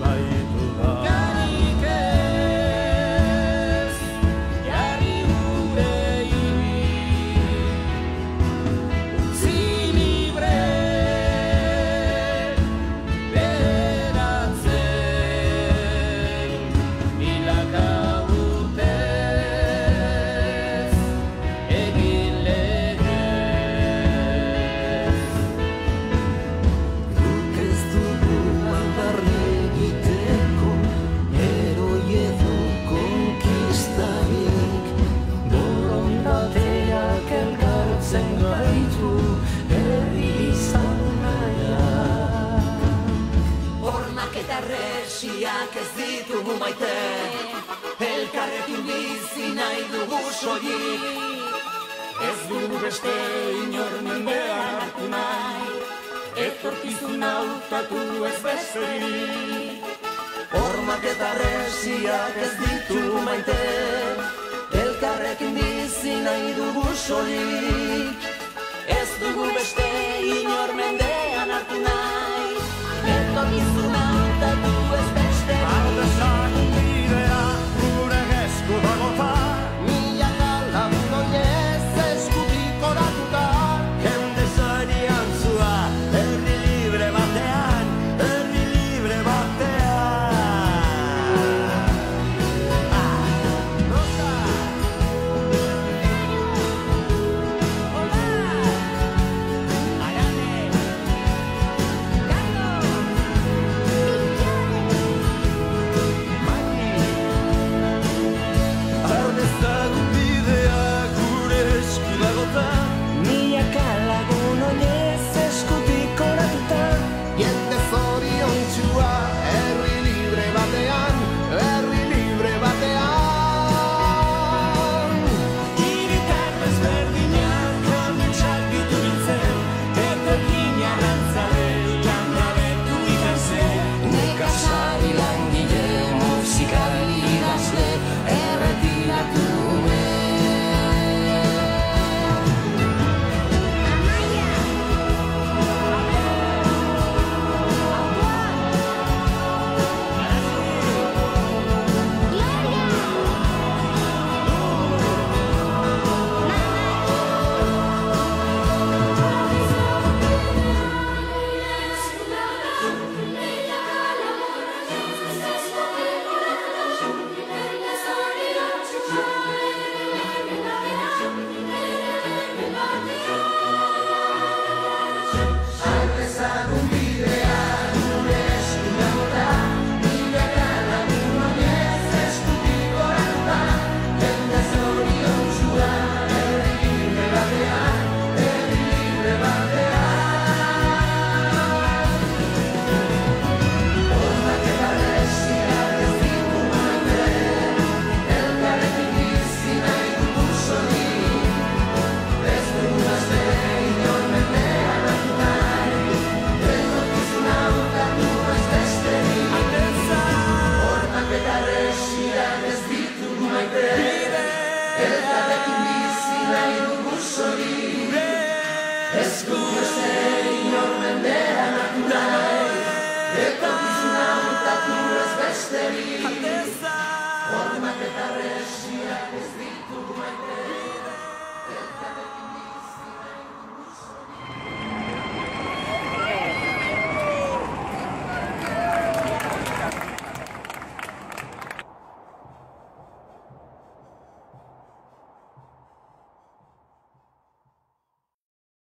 baitu da. Garik ez, jarri gurei, utzi libre, beratzen, milaka urtez, egin legez. Guk ez dugu aldarri egiteko, heroi edo konkistarik. Borondateak elkartzen gaitu, herri izan nahiak. Hormak eta resiak ez ditugu maite, elkarrekin bizi nahi dugu soilik. Ez dugu beste inor mendean hartu nahi, etorkizuna hautatu ez besterik. Hormak eta resiak ez ditugu maite, elkarrekin bizi nahi dugu soilik. Ez dugu beste inor mendean hartu nahi, etorkizuna hautatu ez besterik. Ardesan bidea gure esku dagota, Milaka lagun oinez eskutik oratuta, jende zorian zua, herri libre batean, herri libre batean. rosa. Hola. Arane. Carlos. Ardezagun bidea gure esku dagota, Milaka lagun oinez eskutik oratuta, Jende zoriontsua, herri libre batean, herri libre batean. hiritar ezberdinak ametsak ditu biltzen, etorkin arrantzaren langabetu ikasen. Nekazari langile, musikari idazle, erretiratu ume. Esku